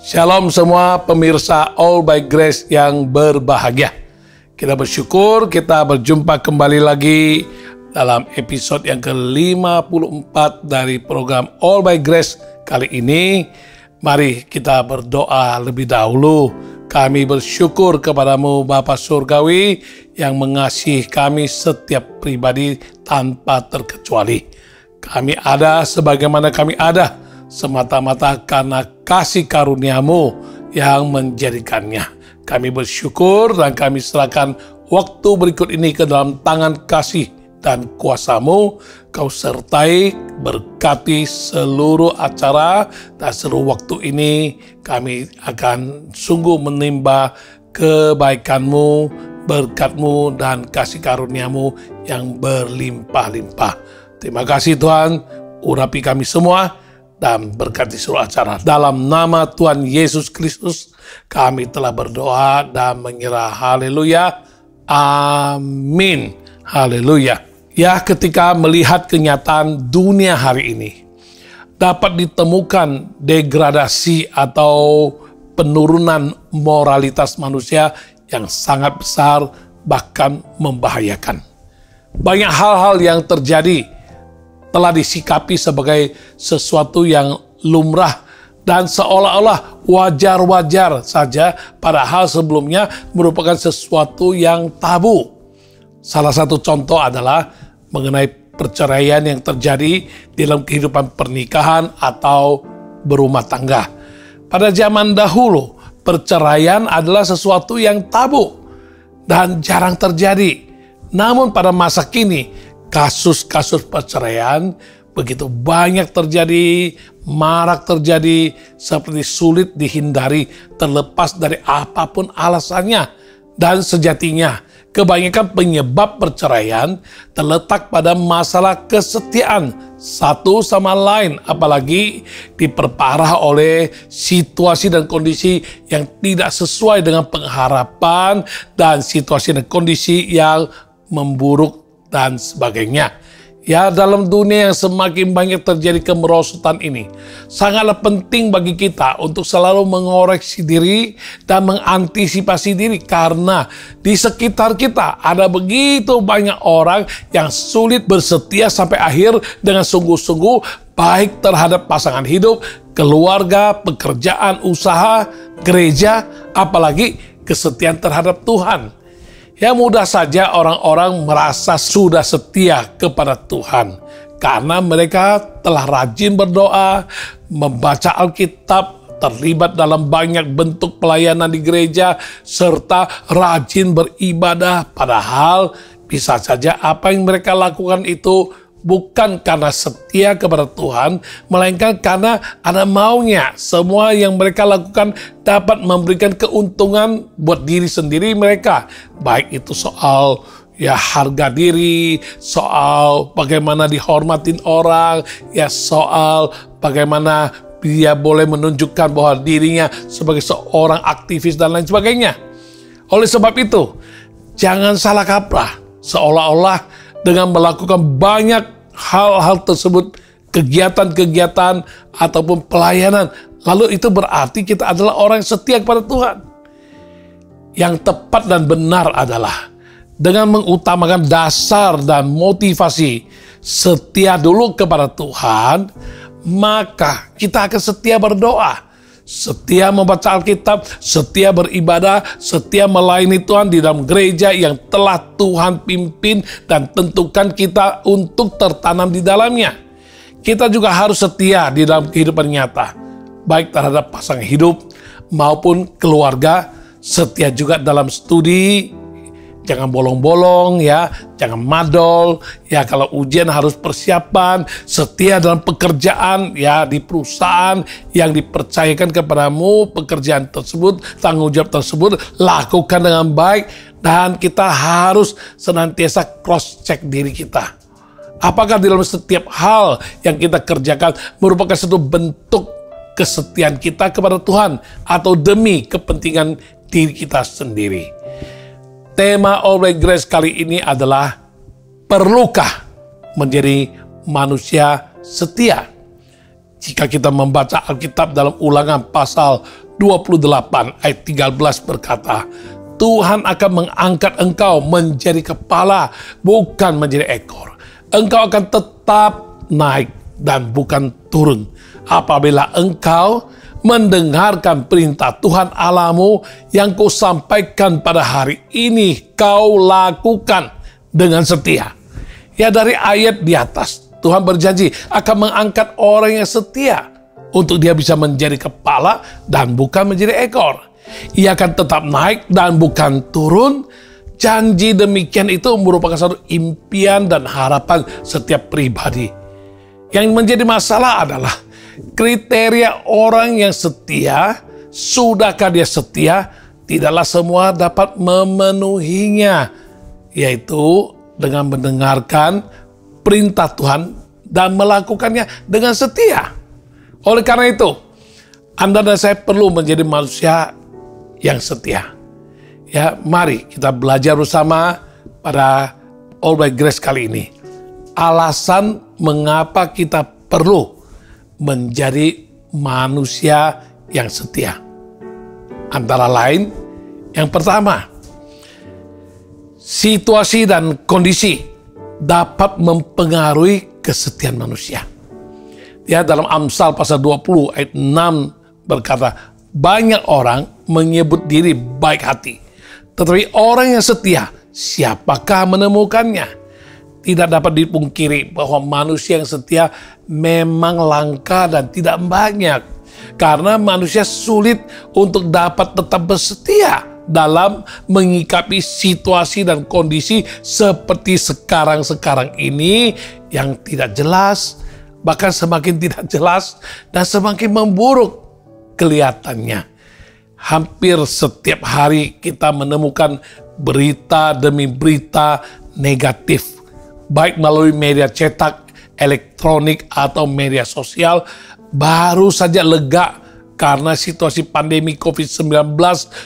Shalom semua pemirsa All by Grace yang berbahagia. Kita bersyukur kita berjumpa kembali lagi dalam episode yang ke-54 dari program All by Grace kali ini. Mari kita berdoa lebih dahulu. Kami bersyukur kepadamu Bapa Surgawi yang mengasihi kami setiap pribadi tanpa terkecuali. Kami ada sebagaimana kami ada semata-mata karena kasih karunia-Mu yang menjadikannya. Kami bersyukur dan kami serahkan waktu berikut ini ke dalam tangan kasih dan kuasa-Mu. Kau sertai, berkati seluruh acara dan seluruh waktu ini. Kami akan sungguh menimba kebaikan-Mu, berkat-Mu, dan kasih karunia-Mu yang berlimpah-limpah. Terima kasih Tuhan, urapi kami semua dan berkati seluruh acara. Dalam nama Tuhan Yesus Kristus, kami telah berdoa dan menyerah. Haleluya. Amin. Haleluya. Ya, ketika melihat kenyataan dunia hari ini, dapat ditemukan degradasi atau penurunan moralitas manusia yang sangat besar, bahkan membahayakan. Banyak hal-hal yang terjadi telah disikapi sebagai sesuatu yang lumrah dan seolah-olah wajar-wajar saja, padahal sebelumnya merupakan sesuatu yang tabu. Salah satu contoh adalah mengenai perceraian yang terjadi dalam kehidupan pernikahan atau berumah tangga. Pada zaman dahulu, perceraian adalah sesuatu yang tabu dan jarang terjadi. Namun pada masa kini, kasus-kasus perceraian begitu banyak terjadi, marak terjadi, seperti sulit dihindari terlepas dari apapun alasannya. Dan sejatinya, kebanyakan penyebab perceraian terletak pada masalah kesetiaan satu sama lain, apalagi diperparah oleh situasi dan kondisi yang tidak sesuai dengan pengharapan dan situasi dan kondisi yang memburuk dan sebagainya. Ya, dalam dunia yang semakin banyak terjadi kemerosotan ini, sangatlah penting bagi kita untuk selalu mengoreksi diri dan mengantisipasi diri, karena di sekitar kita ada begitu banyak orang yang sulit bersetia sampai akhir dengan sungguh-sungguh, baik terhadap pasangan hidup, keluarga, pekerjaan, usaha, gereja, apalagi kesetiaan terhadap Tuhan. Ya, mudah saja orang-orang merasa sudah setia kepada Tuhan karena mereka telah rajin berdoa, membaca Alkitab, terlibat dalam banyak bentuk pelayanan di gereja, serta rajin beribadah. Padahal bisa saja apa yang mereka lakukan itu bukan karena setia kepada Tuhan, melainkan karena ada maunya. Semua yang mereka lakukan dapat memberikan keuntungan buat diri sendiri mereka. Baik itu soal harga diri, soal bagaimana dihormatin orang, soal bagaimana dia boleh menunjukkan bahwa dirinya sebagai seorang aktivis dan lain sebagainya. Oleh sebab itu, jangan salah kaprah, seolah-olah dengan melakukan banyak hal-hal tersebut, kegiatan-kegiatan ataupun pelayanan, lalu itu berarti kita adalah orang yang setia kepada Tuhan. Yang tepat dan benar adalah dengan mengutamakan dasar dan motivasi setia dulu kepada Tuhan, maka kita akan setia berdoa, setia membaca Alkitab, setia beribadah, setia melayani Tuhan di dalam gereja yang telah Tuhan pimpin dan tentukan kita untuk tertanam di dalamnya. Kita juga harus setia di dalam kehidupan nyata, baik terhadap pasangan hidup maupun keluarga, setia juga dalam studi. Jangan bolong-bolong, jangan madol, kalau ujian harus persiapan, setia dalam pekerjaan, di perusahaan yang dipercayakan kepadamu, pekerjaan tersebut, tanggung jawab tersebut, lakukan dengan baik, dan kita harus senantiasa cross-check diri kita. Apakah dalam setiap hal yang kita kerjakan merupakan satu bentuk kesetiaan kita kepada Tuhan, atau demi kepentingan diri kita sendiri? Tema All by Grace kali ini adalah, perlukah menjadi manusia setia? Jika kita membaca Alkitab dalam Ulangan pasal 28 ayat 13 berkata, Tuhan akan mengangkat engkau menjadi kepala, bukan menjadi ekor. Engkau akan tetap naik dan bukan turun. Apabila engkau mendengarkan perintah Tuhan Allahmu yang kau sampaikan pada hari ini, kau lakukan dengan setia. Ya, dari ayat di atas, Tuhan berjanji akan mengangkat orang yang setia untuk dia bisa menjadi kepala dan bukan menjadi ekor. Ia akan tetap naik dan bukan turun. Janji demikian itu merupakan satu impian dan harapan setiap pribadi. Yang menjadi masalah adalah kriteria orang yang setia. Sudahkah dia setia? Tidaklah semua dapat memenuhinya, yaitu dengan mendengarkan perintah Tuhan dan melakukannya dengan setia. Oleh karena itu, Anda dan saya perlu menjadi manusia yang setia. Ya, mari kita belajar bersama pada All by Grace kali ini. Alasan mengapa kita perlu menjadi manusia yang setia. Antara lain, yang pertama, situasi dan kondisi dapat mempengaruhi kesetiaan manusia. Ya, dalam Amsal pasal 20 ayat 6 berkata, banyak orang menyebut diri baik hati, tetapi orang yang setia, siapakah menemukannya? Tidak dapat dipungkiri bahwa manusia yang setia memang langka dan tidak banyak, karena manusia sulit untuk dapat tetap bersetia dalam mengikapi situasi dan kondisi seperti sekarang ini yang tidak jelas, bahkan semakin tidak jelas dan semakin memburuk kelihatannya. Hampir setiap hari kita menemukan berita demi berita negatif, baik melalui media cetak, elektronik, atau media sosial. Baru saja lega karena situasi pandemi COVID-19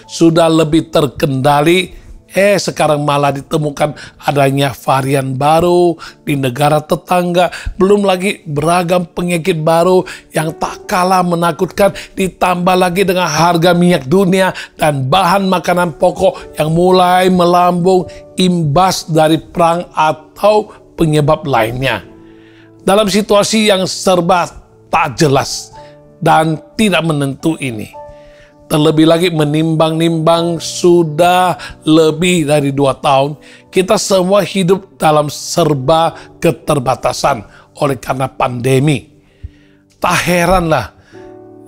sudah lebih terkendali, sekarang malah ditemukan adanya varian baru di negara tetangga. Belum lagi beragam penyakit baru yang tak kalah menakutkan, ditambah lagi dengan harga minyak dunia dan bahan makanan pokok yang mulai melambung imbas dari perang atau penyebab lainnya. Dalam situasi yang serba tak jelas dan tidak menentu ini, terlebih lagi menimbang-nimbang sudah lebih dari 2 tahun, kita semua hidup dalam serba keterbatasan oleh karena pandemi. Tak heranlah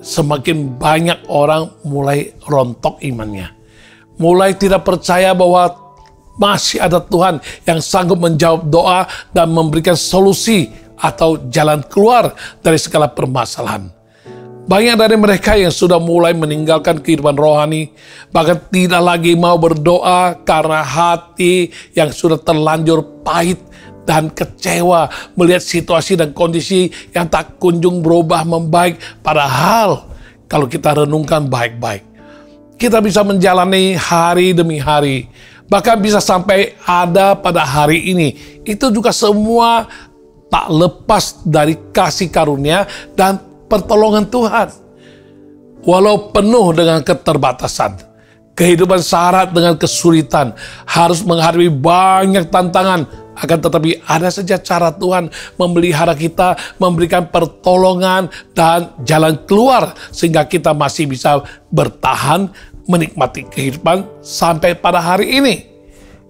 semakin banyak orang mulai rontok imannya, mulai tidak percaya bahwa masih ada Tuhan yang sanggup menjawab doa dan memberikan solusi atau jalan keluar dari segala permasalahan. Banyak dari mereka yang sudah mulai meninggalkan kehidupan rohani, bahkan tidak lagi mau berdoa karena hati yang sudah terlanjur pahit dan kecewa melihat situasi dan kondisi yang tak kunjung berubah membaik. Padahal kalau kita renungkan baik-baik, kita bisa menjalani hari demi hari, bahkan bisa sampai ada pada hari ini. Itu juga semua tak lepas dari kasih karunia dan pertolongan Tuhan. Walau penuh dengan keterbatasan, kehidupan syarat dengan kesulitan, harus menghadapi banyak tantangan, akan tetapi ada saja cara Tuhan memelihara kita, memberikan pertolongan dan jalan keluar sehingga kita masih bisa bertahan menikmati kehidupan sampai pada hari ini.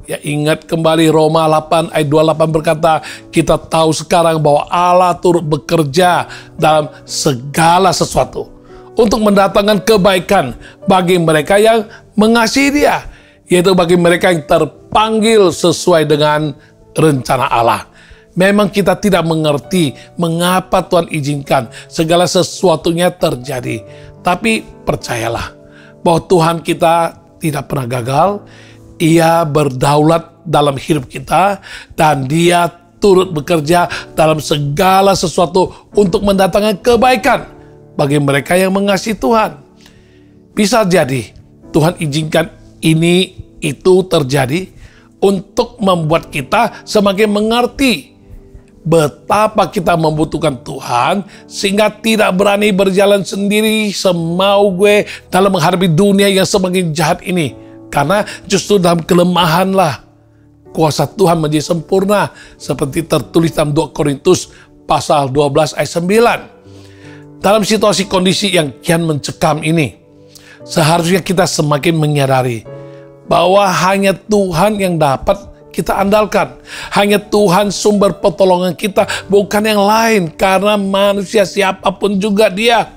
Ya, ingat kembali Roma 8 ayat 28 berkata, kita tahu sekarang bahwa Allah turut bekerja dalam segala sesuatu untuk mendatangkan kebaikan bagi mereka yang mengasihi Dia, yaitu bagi mereka yang terpanggil sesuai dengan rencana Allah. Memang kita tidak mengerti mengapa Tuhan izinkan segala sesuatunya terjadi, tapi percayalah bahwa Tuhan kita tidak pernah gagal. Ia berdaulat dalam hidup kita dan Dia turut bekerja dalam segala sesuatu untuk mendatangkan kebaikan bagi mereka yang mengasihi Tuhan. Bisa jadi Tuhan izinkan ini itu terjadi untuk membuat kita semakin mengerti betapa kita membutuhkan Tuhan sehingga tidak berani berjalan sendiri semau gue dalam menghadapi dunia yang semakin jahat ini. Karena justru dalam kelemahanlah kuasa Tuhan menjadi sempurna, seperti tertulis dalam 2 Korintus pasal 12 ayat 9. Dalam situasi kondisi yang kian mencekam ini, seharusnya kita semakin menyadari bahwa hanya Tuhan yang dapat kita andalkan. Hanya Tuhan sumber pertolongan kita, bukan yang lain. Karena manusia siapapun juga dia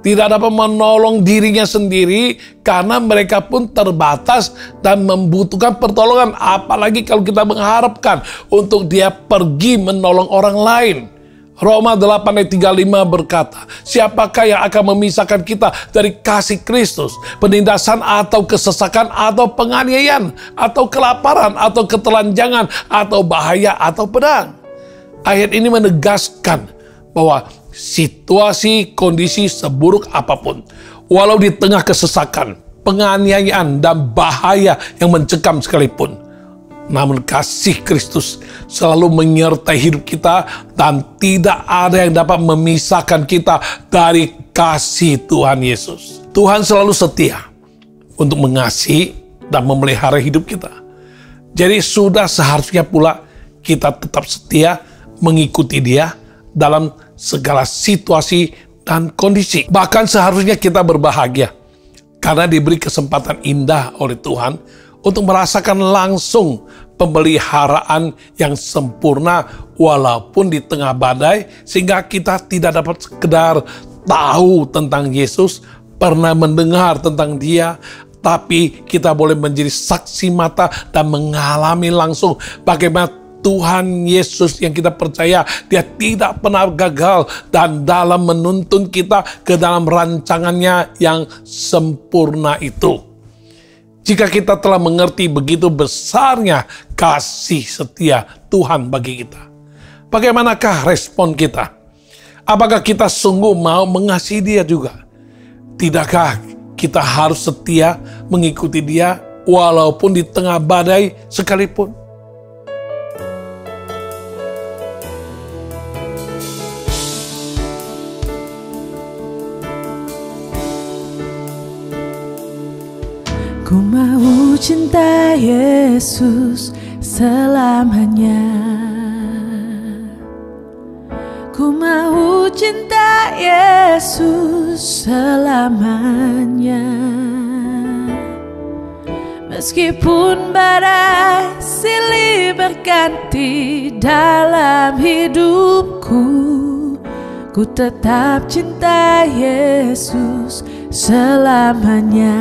tidak dapat menolong dirinya sendiri, karena mereka pun terbatas dan membutuhkan pertolongan. Apalagi kalau kita mengharapkan untuk dia pergi menolong orang lain. Roma 8 ayat 35 berkata, siapakah yang akan memisahkan kita dari kasih Kristus? Penindasan atau kesesakan atau penganiayaan atau kelaparan atau ketelanjangan atau bahaya atau pedang. Ayat ini menegaskan bahwa situasi kondisi seburuk apapun, walau di tengah kesesakan, penganiayaan dan bahaya yang mencekam sekalipun, namun kasih Kristus selalu menyertai hidup kita dan tidak ada yang dapat memisahkan kita dari kasih Tuhan Yesus. Tuhan selalu setia untuk mengasihi dan memelihara hidup kita. Jadi sudah seharusnya pula kita tetap setia mengikuti Dia dalam segala situasi dan kondisi. Bahkan seharusnya kita berbahagia karena diberi kesempatan indah oleh Tuhan untuk merasakan langsung pemeliharaan yang sempurna walaupun di tengah badai, sehingga kita tidak dapat sekedar tahu tentang Yesus, pernah mendengar tentang Dia, tapi kita boleh menjadi saksi mata dan mengalami langsung bagaimana Tuhan Yesus yang kita percaya, Dia tidak pernah gagal dan dalam menuntun kita ke dalam rancangannya yang sempurna itu. Jika kita telah mengerti begitu besarnya kasih setia Tuhan bagi kita, bagaimanakah respon kita? Apakah kita sungguh mau mengasihi Dia juga? Tidakkah kita harus setia mengikuti Dia walaupun di tengah badai sekalipun? Ku mau cinta Yesus selamanya. Ku mau cinta Yesus selamanya. Meskipun badai silih berganti dalam hidupku, ku tetap cinta Yesus selamanya.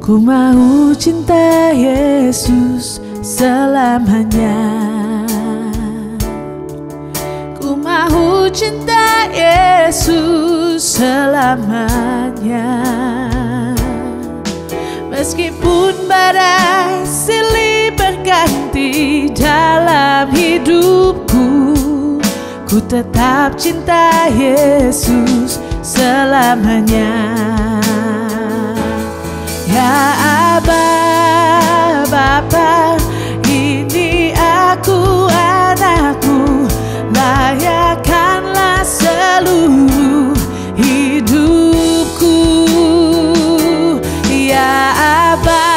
Ku mau cinta Yesus selamanya. Ku mau cinta Yesus selamanya. Meskipun badai silih berganti dalam hidupku, ku tetap cinta Yesus selamanya. Ya Aba, Bapa, ini aku anakmu, layakkanlah seluruh hidupku. Ya Aba,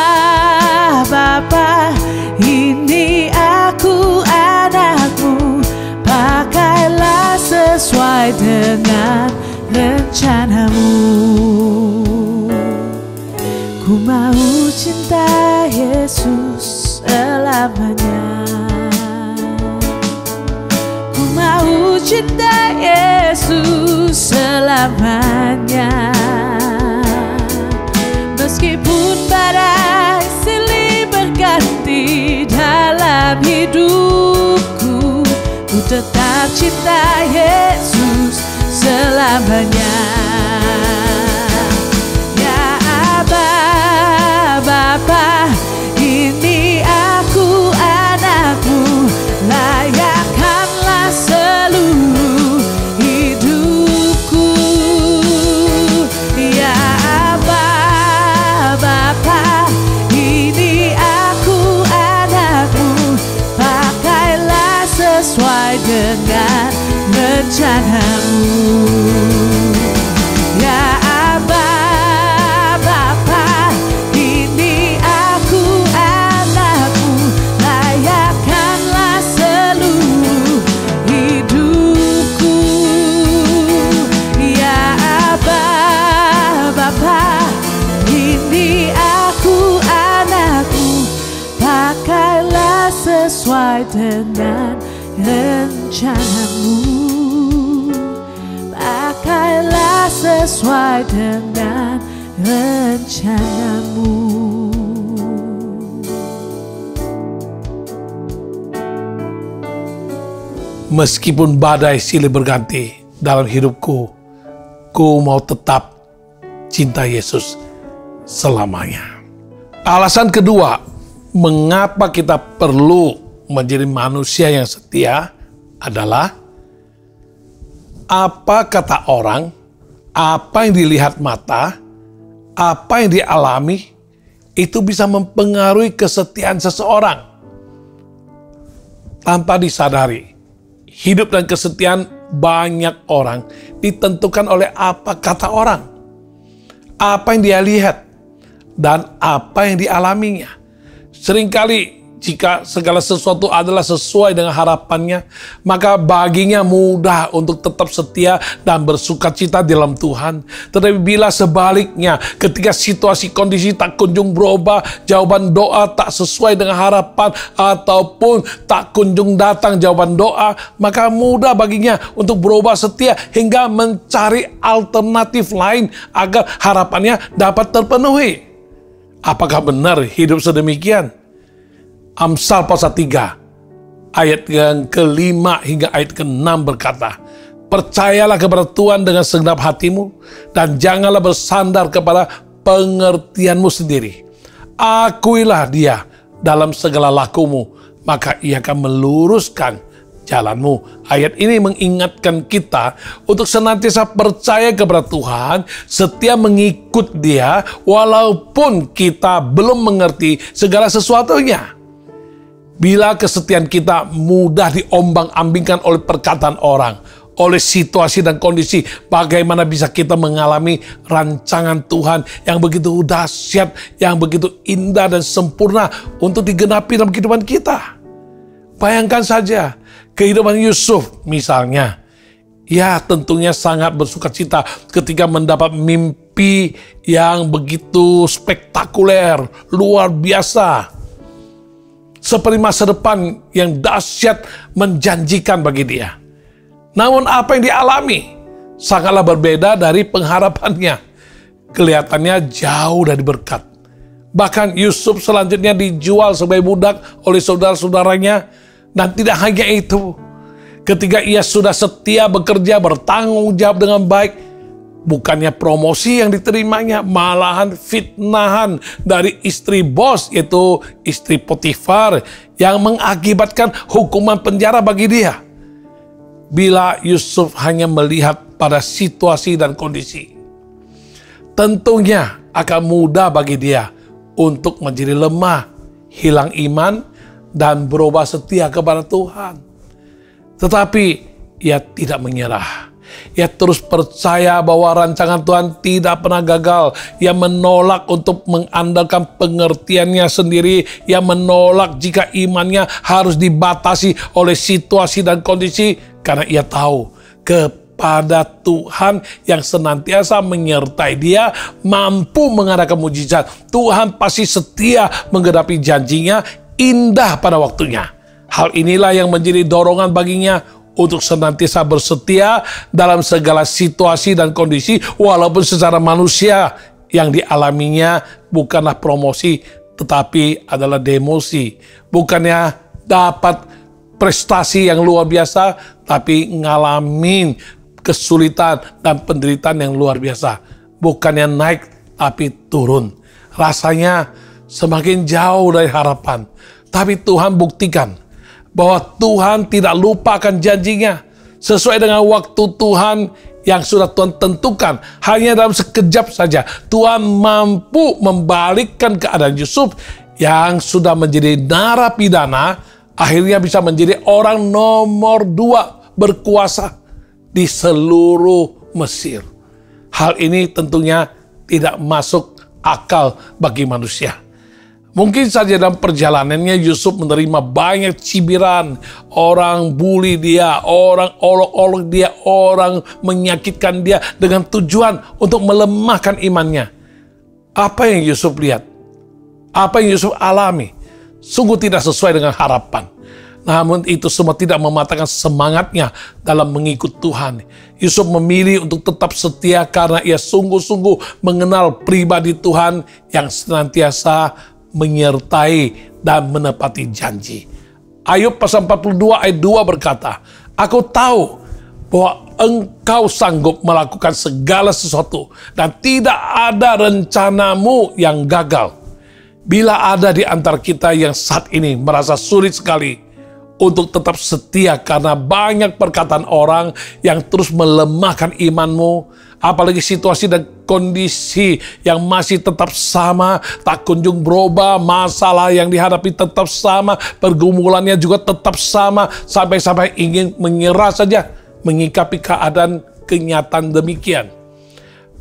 Bapa, ini aku anakmu, pakailah sesuai dengan rencanamu. Ku mau cinta Yesus selamanya. Ku mau cinta Yesus selamanya. Meskipun badai silih berganti dalam hidupku, ku tetap cinta Yesus selamanya. Bapa, ini aku anakmu, layakkanlah seluruh hidupku. Ya Aba, Bapa, ini aku anakmu, pakailah rencanamu. Ya Aba, Bapa, ini aku anakmu, layakkanlah seluruh hidupku. Ya Aba, Bapa, ini aku anakmu, pakailah sesuai dengan rencanamu. Pakailah sesuai dengan rencanamu. Meskipun badai silih berganti dalam hidupku, ku mau tetap cinta Yesus selamanya. Alasan kedua, mengapa kita perlu menjadi manusia yang setia adalah apa kata orang, apa yang dilihat mata, apa yang dialami, itu bisa mempengaruhi kesetiaan seseorang. Tanpa disadari, hidup dan kesetiaan banyak orang ditentukan oleh apa kata orang, apa yang dia lihat, dan apa yang dialaminya. Seringkali jika segala sesuatu adalah sesuai dengan harapannya, maka baginya mudah untuk tetap setia dan bersukacita di dalam Tuhan. Tetapi bila sebaliknya, ketika situasi kondisi tak kunjung berubah, jawaban doa tak sesuai dengan harapan, ataupun tak kunjung datang jawaban doa, maka mudah baginya untuk berubah setia hingga mencari alternatif lain agar harapannya dapat terpenuhi. Apakah benar hidup sedemikian? Amsal pasal 3 ayat yang ke-5 hingga ayat ke-6 berkata, percayalah kepada Tuhan dengan segenap hatimu dan janganlah bersandar kepada pengertianmu sendiri. Akuilah Dia dalam segala lakumu, maka Ia akan meluruskan jalanmu. Ayat ini mengingatkan kita untuk senantiasa percaya kepada Tuhan, setia mengikut Dia walaupun kita belum mengerti segala sesuatunya. Bila kesetiaan kita mudah diombang-ambingkan oleh perkataan orang, oleh situasi dan kondisi, bagaimana bisa kita mengalami rancangan Tuhan yang begitu dahsyat, yang begitu indah dan sempurna untuk digenapi dalam kehidupan kita? Bayangkan saja kehidupan Yusuf misalnya. Ya, tentunya sangat bersukacita ketika mendapat mimpi yang begitu spektakuler, luar biasa. Seperti masa depan yang dahsyat menjanjikan bagi dia. Namun apa yang dialami sangatlah berbeda dari pengharapannya. Kelihatannya jauh dari berkat. Bahkan Yusuf selanjutnya dijual sebagai budak oleh saudara-saudaranya. Dan tidak hanya itu, ketika ia sudah setia bekerja, bertanggung jawab dengan baik, bukannya promosi yang diterimanya, malahan fitnahan dari istri bos, yaitu istri Potifar, yang mengakibatkan hukuman penjara bagi dia. Bila Yusuf hanya melihat pada situasi dan kondisi, tentunya akan mudah bagi dia untuk menjadi lemah, hilang iman, dan berubah setia kepada Tuhan. Tetapi ia tidak menyerah. Ia terus percaya bahwa rancangan Tuhan tidak pernah gagal. Ia menolak untuk mengandalkan pengertiannya sendiri. Ia menolak jika imannya harus dibatasi oleh situasi dan kondisi. Karena ia tahu kepada Tuhan yang senantiasa menyertai dia, mampu mengadakan mujizat. Tuhan pasti setia menggenapi janjinya, indah pada waktunya. Hal inilah yang menjadi dorongan baginya untuk senantiasa bersetia dalam segala situasi dan kondisi, walaupun secara manusia yang dialaminya bukanlah promosi, tetapi adalah demosi. Bukannya dapat prestasi yang luar biasa, tapi ngalamin kesulitan dan penderitaan yang luar biasa. Bukannya naik, tapi turun. Rasanya semakin jauh dari harapan. Tapi Tuhan buktikan bahwa Tuhan tidak lupakan janjinya. Sesuai dengan waktu Tuhan yang sudah Tuhan tentukan, hanya dalam sekejap saja Tuhan mampu membalikkan keadaan Yusuf yang sudah menjadi narapidana, akhirnya bisa menjadi orang nomor 2 berkuasa di seluruh Mesir. Hal ini tentunya tidak masuk akal bagi manusia. Mungkin saja dalam perjalanannya Yusuf menerima banyak cibiran, orang bully dia, orang olok-olok dia, orang menyakitkan dia dengan tujuan untuk melemahkan imannya. Apa yang Yusuf lihat? Apa yang Yusuf alami? Sungguh tidak sesuai dengan harapan. Namun itu semua tidak mematahkan semangatnya dalam mengikut Tuhan. Yusuf memilih untuk tetap setia karena ia sungguh-sungguh mengenal pribadi Tuhan yang senantiasa menyertai dan menepati janji. Ayub pasal 42 ayat 2 berkata, "Aku tahu bahwa Engkau sanggup melakukan segala sesuatu dan tidak ada rencanamu yang gagal." Bila ada di antara kita yang saat ini merasa sulit sekali untuk tetap setia karena banyak perkataan orang yang terus melemahkan imanmu, apalagi situasi dan kondisi yang masih tetap sama, tak kunjung berubah, masalah yang dihadapi tetap sama, pergumulannya juga tetap sama, sampai-sampai ingin menyerah saja menyikapi keadaan kenyataan demikian.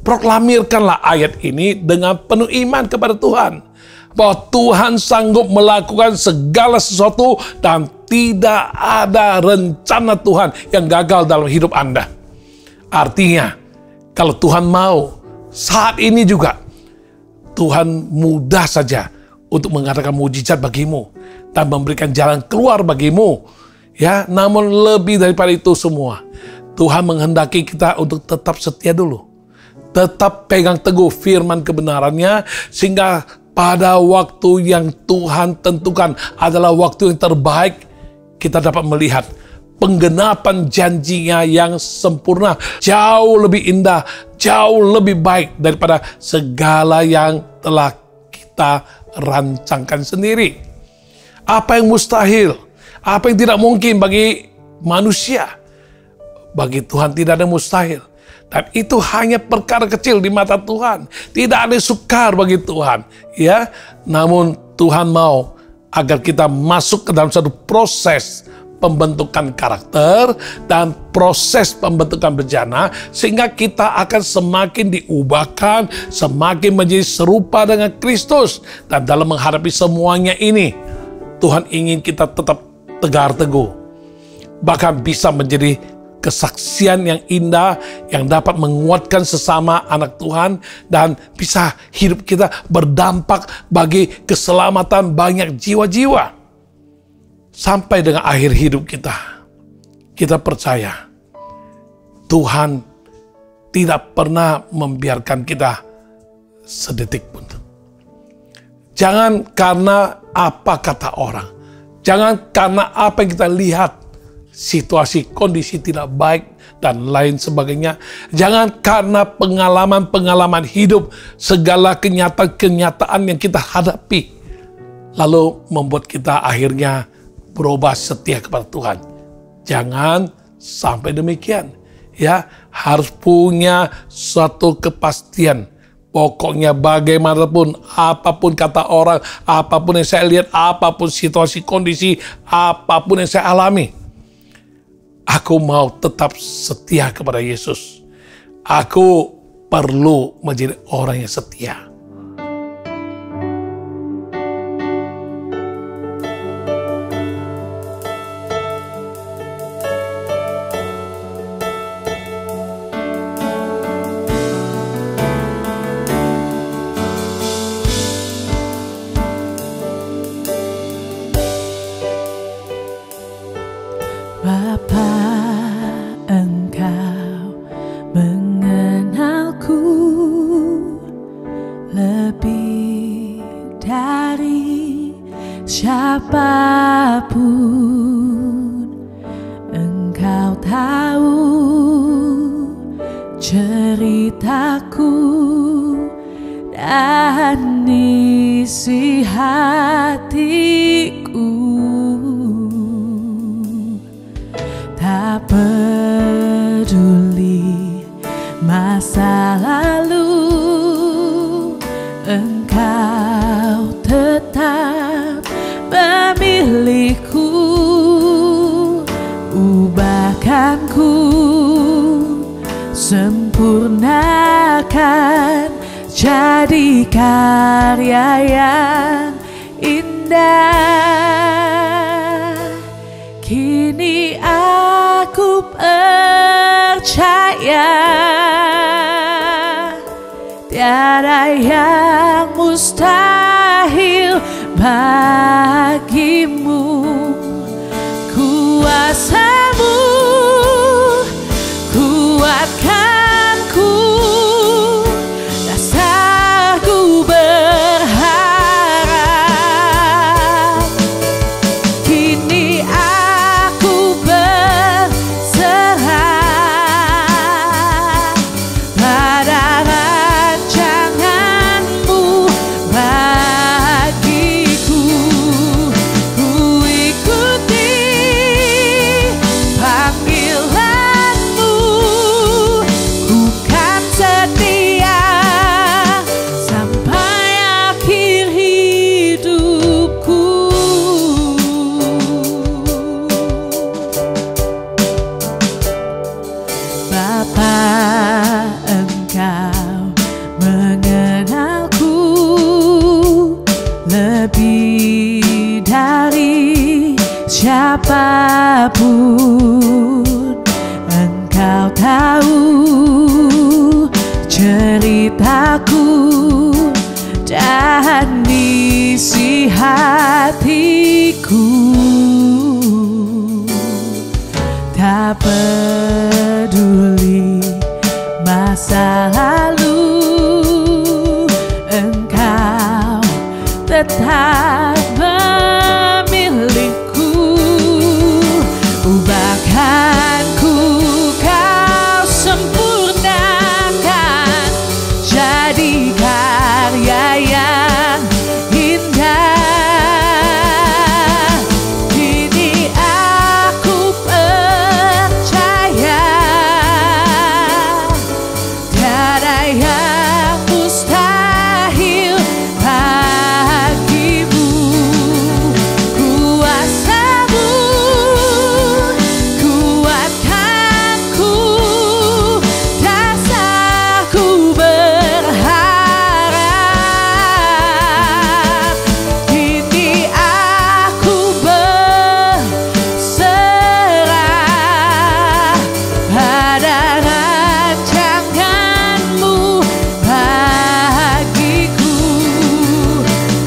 Proklamirkanlah ayat ini dengan penuh iman kepada Tuhan, bahwa Tuhan sanggup melakukan segala sesuatu dan tidak ada rencana Tuhan yang gagal dalam hidup Anda. Artinya, kalau Tuhan mau, saat ini juga Tuhan mudah saja untuk mengadakan mujizat bagimu dan memberikan jalan keluar bagimu. Ya, namun lebih daripada itu semua, Tuhan menghendaki kita untuk tetap setia dulu. Tetap pegang teguh firman kebenarannya, sehingga pada waktu yang Tuhan tentukan adalah waktu yang terbaik, kita dapat melihat penggenapan janjinya yang sempurna, jauh lebih indah, jauh lebih baik daripada segala yang telah kita rancangkan sendiri. Apa yang mustahil, apa yang tidak mungkin bagi manusia, bagi Tuhan tidak ada mustahil. Dan itu hanya perkara kecil di mata Tuhan. Tidak ada yang sukar bagi Tuhan. Ya, namun Tuhan mau agar kita masuk ke dalam satu proses pembentukan karakter dan proses pembentukan bejana, sehingga kita akan semakin diubahkan, semakin menjadi serupa dengan Kristus. Dan dalam menghadapi semuanya ini, Tuhan ingin kita tetap tegar teguh, bahkan bisa menjadi kesaksian yang indah yang dapat menguatkan sesama anak Tuhan, dan bisa hidup kita berdampak bagi keselamatan banyak jiwa-jiwa sampai dengan akhir hidup kita. Kita percaya Tuhan tidak pernah membiarkan kita sedetik pun. Jangan karena apa kata orang, jangan karena apa yang kita lihat, situasi, kondisi tidak baik, dan lain sebagainya. Jangan karena pengalaman-pengalaman hidup, segala kenyataan-kenyataan yang kita hadapi, lalu membuat kita akhirnya berubah setia kepada Tuhan. Jangan sampai demikian. Ya, harus punya suatu kepastian. Pokoknya bagaimanapun, apapun kata orang, apapun yang saya lihat, apapun situasi, kondisi, apapun yang saya alami, aku mau tetap setia kepada Yesus. Aku perlu menjadi orang yang setia. Bapa, Engkau mengenalku lebih dari siapapun. Engkau tahu ceritaku dan isi hatiku. Tak peduli masa lalu, Engkau tetap memilihku. Ubahkanku sempurnakan jadi karya yang indah. Kini aku percaya tiada yang mustahil bagimu. Kuasamu kuatkanku, dasarku berharap. Kini aku berserah pada rancanganmu bagiku. Ku ikuti panggilanmu, ku kan setia sampai akhir hidupku. Bapa, Engkau mengenalku lebih dari siapapun. Engkau tahu ceritaku dan isi hatiku. Tak peduli masa lalu, Engkau tetap memilihku. Ubahkanku kau sempurnakan jadi karya yang indah. Kini aku percaya tiada yang mustahil bagimu. Kuasamu kuatkanku, dasarku berharap. Kini aku berserah pada rancanganmu bagiku.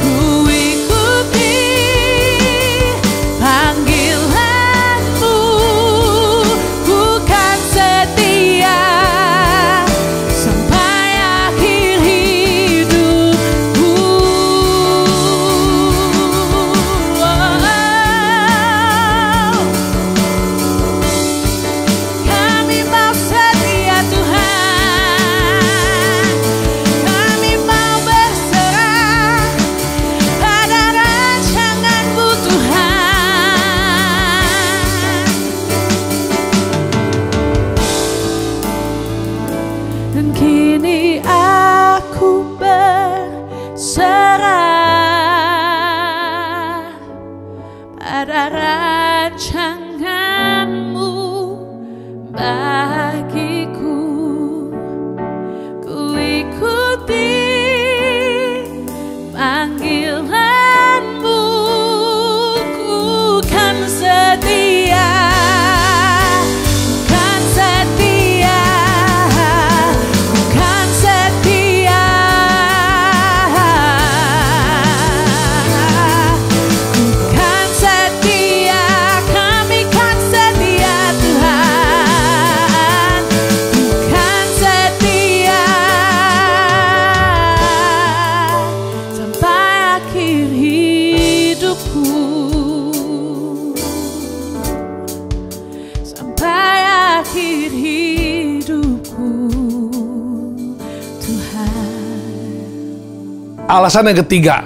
Ku ikuti panggilanmu, ku kan setia sampai akhir hidupku. Kami mau setia Tuhan, kami mau berserah pada rancanganmu Tuhan. Dan kini aku berserah pada rancanganmu bagiku. Ku ikuti panggilanmu, ku kan setia, ku kan setia, ku kan setia. Ku kan setia, kami kan setia Tuhan. Ku kan setia sampai akhir hidupku. Sampai akhir hidupku Tuhan. Alasan yang ketiga,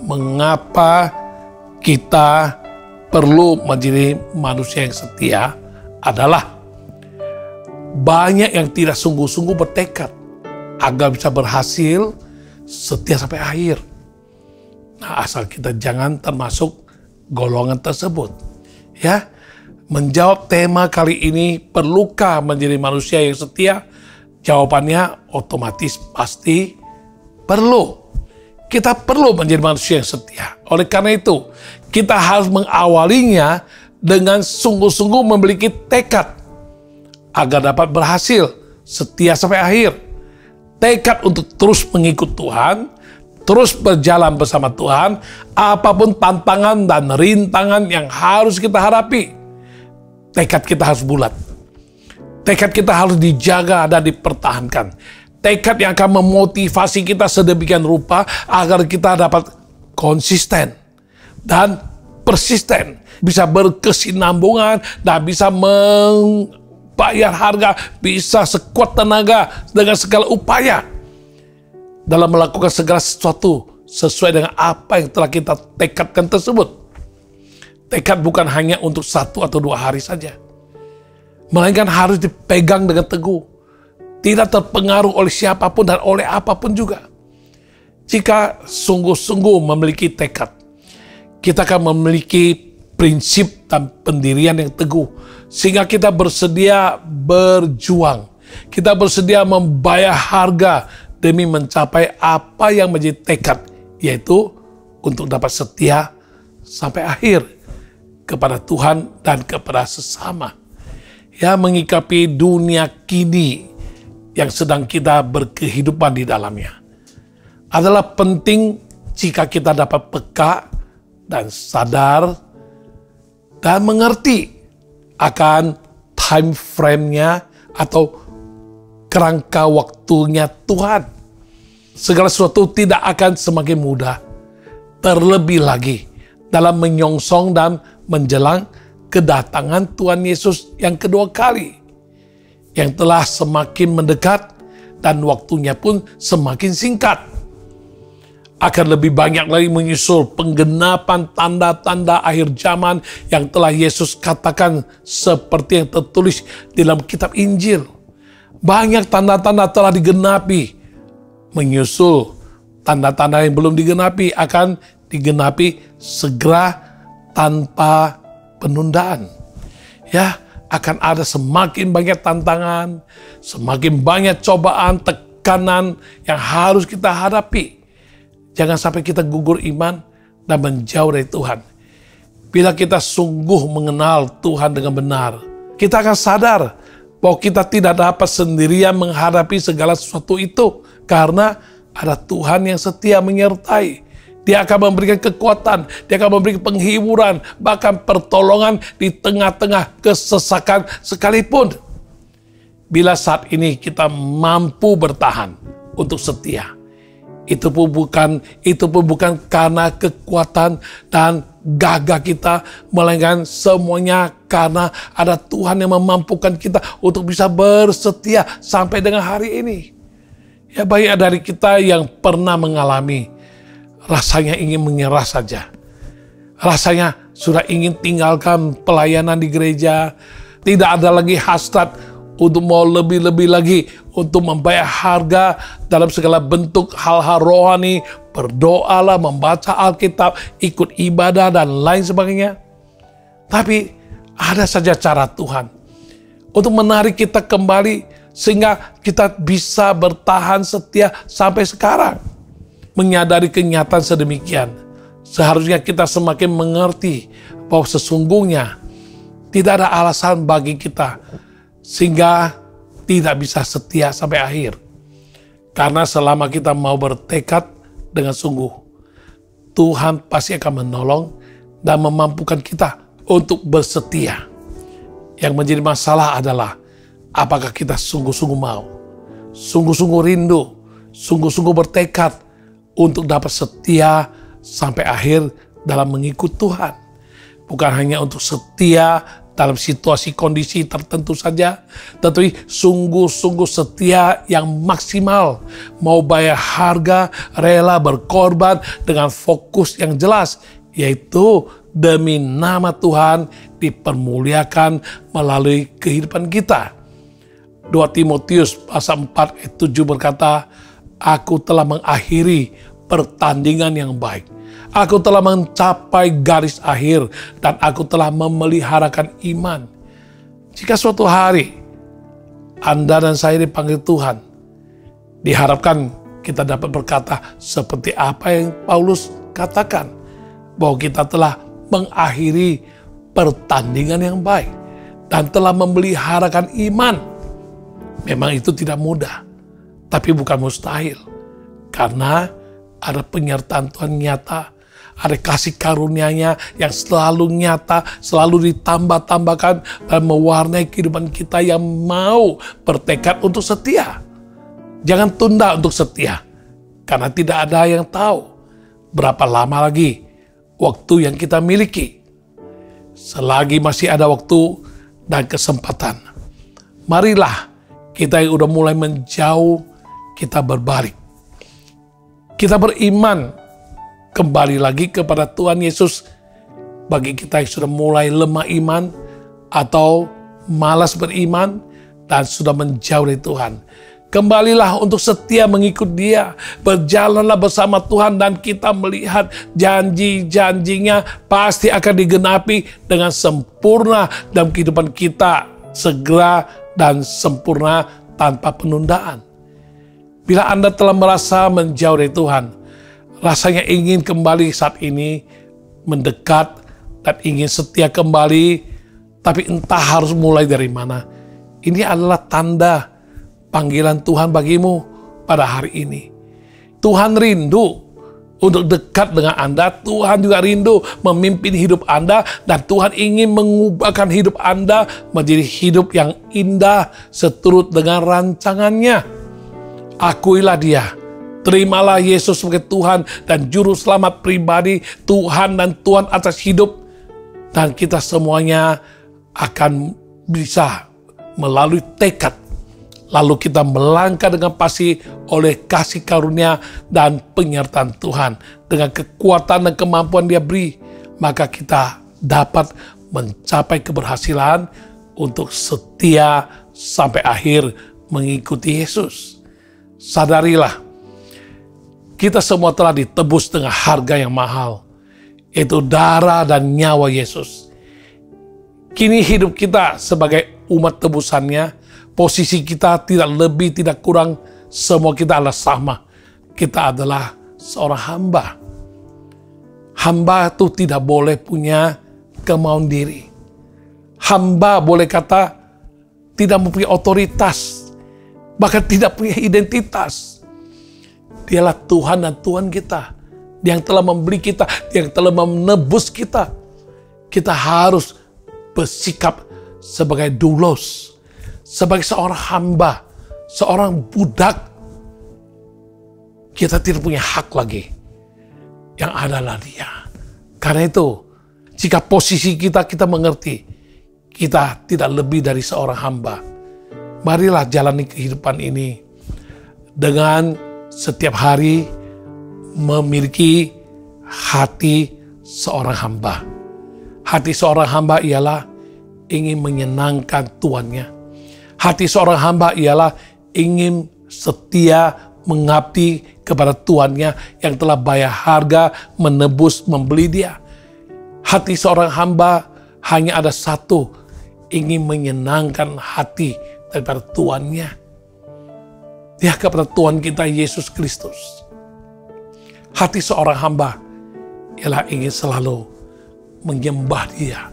mengapa kita perlu menjadi manusia yang setia adalah banyak yang tidak sungguh-sungguh bertekad agar bisa berhasil setia sampai akhir. Nah, asal kita jangan termasuk golongan tersebut. Ya, Menjawab tema kali ini, perlukah menjadi manusia yang setia? Jawabannya otomatis pasti perlu. Kita perlu menjadi manusia yang setia. Oleh karena itu, kita harus mengawalinya dengan sungguh-sungguh memiliki tekad agar dapat berhasil setia sampai akhir. Tekad untuk terus mengikut Tuhan, terus berjalan bersama Tuhan, apapun tantangan dan rintangan yang harus kita hadapi. Tekad kita harus bulat. Tekad kita harus dijaga dan dipertahankan. Tekad yang akan memotivasi kita sedemikian rupa agar kita dapat konsisten dan persisten. Bisa berkesinambungan dan bisa membayar harga, bisa sekuat tenaga dengan segala upaya dalam melakukan segala sesuatu sesuai dengan apa yang telah kita tekadkan tersebut. Tekad bukan hanya untuk 1 atau 2 hari saja, melainkan harus dipegang dengan teguh, tidak terpengaruh oleh siapapun dan oleh apapun juga. Jika sungguh-sungguh memiliki tekad, kita akan memiliki prinsip dan pendirian yang teguh, sehingga kita bersedia berjuang, kita bersedia membayar harga demi mencapai apa yang menjadi tekad, yaitu untuk dapat setia sampai akhir kepada Tuhan dan kepada sesama. Ya, mengikapi dunia kini yang sedang kita berkehidupan di dalamnya adalah penting jika kita dapat peka dan sadar dan mengerti akan time frame-nya atau kerangka waktunya Tuhan. Segala sesuatu tidak akan semakin mudah, terlebih lagi dalam menyongsong dan menjelang kedatangan Tuhan Yesus yang kedua kali, yang telah semakin mendekat dan waktunya pun semakin singkat. Akan lebih banyak lagi menyusul penggenapan tanda-tanda akhir zaman yang telah Yesus katakan seperti yang tertulis di dalam kitab Injil. Banyak tanda-tanda telah digenapi. Menyusul tanda-tanda yang belum digenapi akan digenapi segera tanpa penundaan. Ya, akan ada semakin banyak tantangan, semakin banyak cobaan, tekanan yang harus kita hadapi. Jangan sampai kita gugur iman dan menjauh dari Tuhan. Bila kita sungguh mengenal Tuhan dengan benar, kita akan sadar bahwa kita tidak dapat sendirian menghadapi segala sesuatu itu, karena ada Tuhan yang setia menyertai. Dia akan memberikan kekuatan, dia akan memberikan penghiburan, bahkan pertolongan di tengah-tengah kesesakan sekalipun. Bila saat ini kita mampu bertahan untuk setia, itu pun bukan karena kekuatan dan gagah kita, melainkan semuanya karena ada Tuhan yang memampukan kita untuk bisa bersetia sampai dengan hari ini. Ya, banyak dari kita yang pernah mengalami rasanya ingin menyerah saja. Rasanya sudah ingin tinggalkan pelayanan di gereja. Tidak ada lagi hasrat untuk mau lebih-lebih lagi untuk membayar harga dalam segala bentuk hal-hal rohani. Berdoalah, membaca Alkitab, ikut ibadah, dan lain sebagainya. Tapi ada saja cara Tuhan untuk menarik kita kembali sehingga kita bisa bertahan setia sampai sekarang. Menyadari kenyataan sedemikian, seharusnya kita semakin mengerti bahwa sesungguhnya tidak ada alasan bagi kita sehingga tidak bisa setia sampai akhir. Karena selama kita mau bertekad dengan sungguh, Tuhan pasti akan menolong dan memampukan kita untuk bersetia. Yang menjadi masalah adalah apakah kita sungguh-sungguh mau, sungguh-sungguh rindu, sungguh-sungguh bertekad untuk dapat setia sampai akhir dalam mengikut Tuhan. Bukan hanya untuk setia dalam situasi kondisi tertentu saja, tetapi sungguh-sungguh setia yang maksimal, mau bayar harga, rela berkorban dengan fokus yang jelas, yaitu demi nama Tuhan dipermuliakan melalui kehidupan kita. 2 Timotius pasal 4 ayat 7 berkata, "Aku telah mengakhiri pertandingan yang baik. Aku telah mencapai garis akhir dan aku telah memeliharakan iman. Jika suatu hari Anda dan saya dipanggil Tuhan, diharapkan kita dapat berkata seperti apa yang Paulus katakan, bahwa kita telah mengakhiri pertandingan yang baik dan telah memeliharakan iman. Memang itu tidak mudah, tapi bukan mustahil. Karena ada penyertaan Tuhan nyata, ada kasih karunia-Nya yang selalu nyata, selalu ditambah-tambahkan dan mewarnai kehidupan kita yang mau bertekad untuk setia. Jangan tunda untuk setia, karena tidak ada yang tahu berapa lama lagi waktu yang kita miliki. Selagi masih ada waktu dan kesempatan, marilah kita yang udah mulai menjauh, kita berbalik. Kita beriman kembali lagi kepada Tuhan Yesus. Bagi kita yang sudah mulai lemah iman atau malas beriman dan sudah menjauh dari Tuhan, kembalilah untuk setia mengikut Dia. Berjalanlah bersama Tuhan dan kita melihat janji-janjinya pasti akan digenapi dengan sempurna dalam kehidupan kita, segera dan sempurna tanpa penundaan. Bila Anda telah merasa menjauh dari Tuhan, rasanya ingin kembali saat ini, mendekat dan ingin setia kembali, tapi entah harus mulai dari mana. Ini adalah tanda panggilan Tuhan bagimu pada hari ini. Tuhan rindu untuk dekat dengan Anda. Tuhan juga rindu memimpin hidup Anda. Dan Tuhan ingin mengubahkan hidup Anda menjadi hidup yang indah seturut dengan rancangannya. Akuilah Dia. Terimalah Yesus sebagai Tuhan dan Juru Selamat pribadi, Tuhan dan Tuhan atas hidup. Dan kita semuanya akan bisa melalui tekad, lalu kita melangkah dengan pasti oleh kasih karunia dan penyertaan Tuhan. Dengan kekuatan dan kemampuan Dia beri, maka kita dapat mencapai keberhasilan untuk setia sampai akhir mengikuti Yesus. Sadarilah, kita semua telah ditebus dengan harga yang mahal, yaitu darah dan nyawa Yesus. Kini hidup kita sebagai umat tebusannya, posisi kita tidak lebih, tidak kurang, semua kita adalah sama. Kita adalah seorang hamba. Hamba itu tidak boleh punya kemauan diri. Hamba boleh kata tidak mempunyai otoritas, bahkan tidak punya identitas. Dialah Tuhan dan Tuhan kita, yang telah membeli kita, yang telah menebus kita. Kita harus bersikap sebagai doulos, sebagai seorang hamba, seorang budak. Kita tidak punya hak lagi. Yang adalah Dia. Karena itu, jika posisi kita mengerti, kita tidak lebih dari seorang hamba. Marilah jalani kehidupan ini dengan setiap hari memiliki hati seorang hamba. Hati seorang hamba ialah ingin menyenangkan tuannya. Hati seorang hamba ialah ingin setia mengabdi kepada tuannya yang telah bayar harga, menebus, membeli dia. Hati seorang hamba hanya ada satu, ingin menyenangkan hati daripada tuannya. Dia kepada Tuhan kita Yesus Kristus. Hati seorang hamba ialah ingin selalu menyembah Dia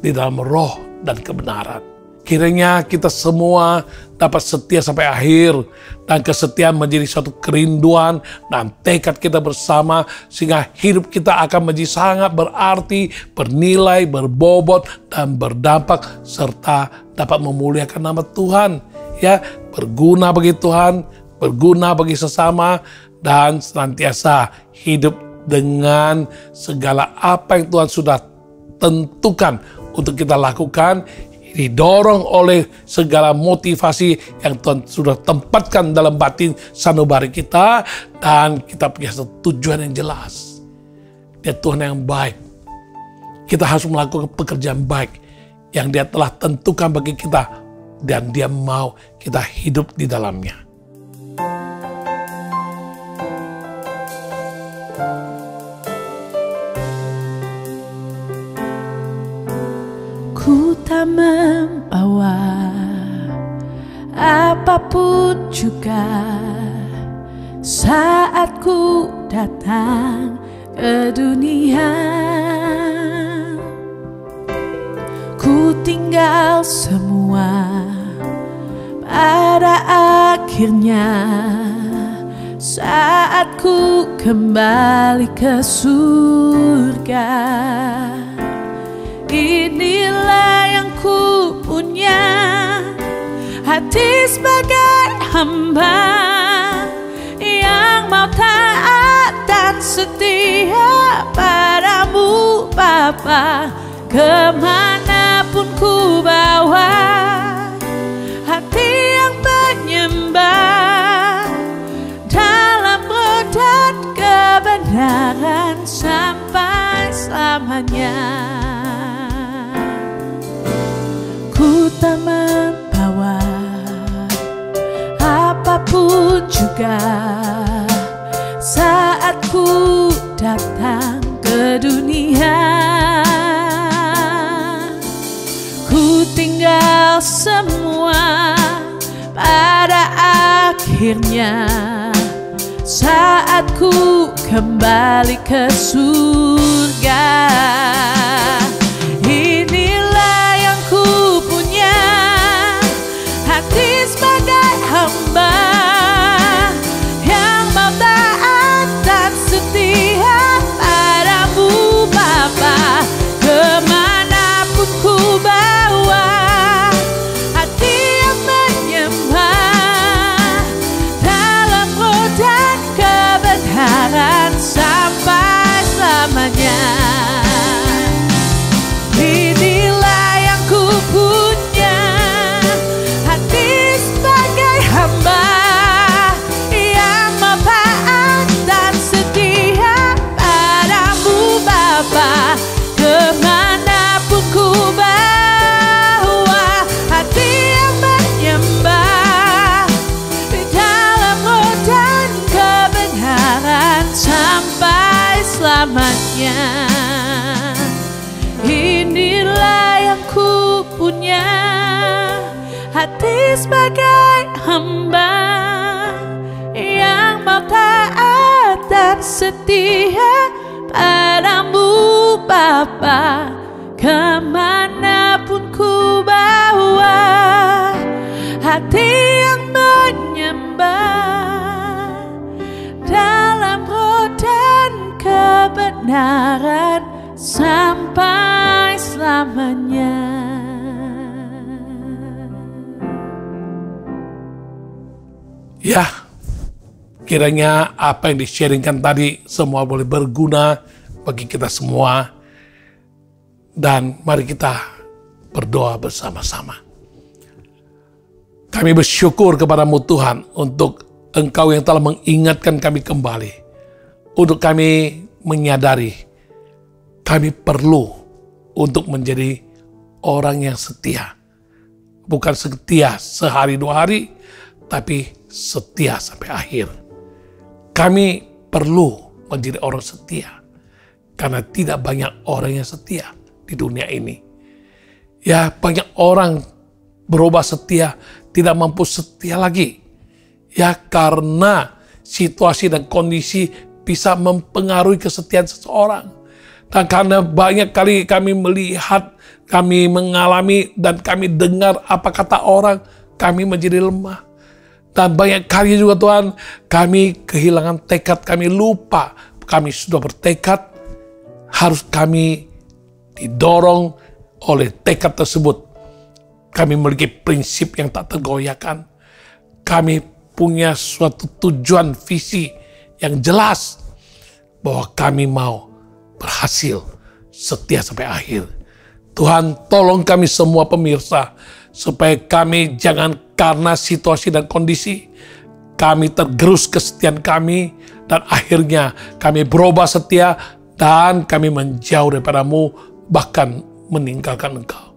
di dalam roh dan kebenaran. Kiranya kita semua dapat setia sampai akhir, dan kesetiaan menjadi suatu kerinduan dan tekad kita bersama, sehingga hidup kita akan menjadi sangat berarti, bernilai, berbobot, dan berdampak, serta dapat memuliakan nama Tuhan. Ya, berguna bagi Tuhan, berguna bagi sesama, dan senantiasa hidup dengan segala apa yang Tuhan sudah tentukan untuk kita lakukan, didorong oleh segala motivasi yang Tuhan sudah tempatkan dalam batin sanubari kita, dan kita punya tujuan yang jelas. Dia Tuhan yang baik. Kita harus melakukan pekerjaan baik yang Dia telah tentukan bagi kita, dan Dia mau kita hidup di dalamnya. tak membawa apapun juga saat ku datang ke dunia. Ku tinggal semua pada akhirnya saat ku kembali ke surga. Inilah yang ku punya, hati sebagai hamba yang mau taat dan setia padamu Bapa. Kemanapun ku bawa hati yang menyembah dalam roh dan kebenaran sampai selamanya. Ku tak membawa apapun juga saat ku datang ke dunia. Ku tinggal semua pada akhirnya saat ku kembali ke surga. Inilah yang ku punya, hati sebagai hamba yang mau taat dan setia padamu Bapa. Kemanapun ku bawa hati yang menyembah dalam roh dan kebenaran sampai selamanya. Inilah yang ku punya, hati sebagai hamba yang mau taat dan setia padamu Bapa. Kemanapun ku bawa hati yang menyembah di dalam roh dan kebenaran sampai selamanya. Inilah yang ku punya, hati sebagai hamba yang mau taat dan setia padamu Bapa. Kemanapun ku bawa hati yang menyembah dalam roh dan kebenaran sampai selamanya. Ya, kiranya apa yang di-sharingkan tadi semua boleh berguna bagi kita semua. Dan mari kita berdoa bersama-sama. Kami bersyukur kepadamu Tuhan untuk Engkau yang telah mengingatkan kami kembali. Untuk kami menyadari kami perlu untuk menjadi orang yang setia. Bukan setia sehari dua hari, tapi setia sampai akhir. Kami perlu menjadi orang setia. Karena tidak banyak orang yang setia di dunia ini. Ya, banyak orang berubah setia, tidak mampu setia lagi. Ya, karena situasi dan kondisi bisa mempengaruhi kesetiaan seseorang. Dan karena banyak kali kami melihat, kami mengalami, dan kami dengar apa kata orang, kami menjadi lemah. Dan banyak kali juga Tuhan, kami kehilangan tekad, kami lupa. Kami sudah bertekad, harus kami didorong oleh tekad tersebut. Kami memiliki prinsip yang tak tergoyahkan. Kami punya suatu tujuan, visi yang jelas bahwa kami mau berhasil setia sampai akhir. Tuhan, tolong kami semua pemirsa supaya kami jangan karena situasi dan kondisi kami tergerus kesetiaan kami dan akhirnya kami berubah setia dan kami menjauh daripadamu, bahkan meninggalkan Engkau.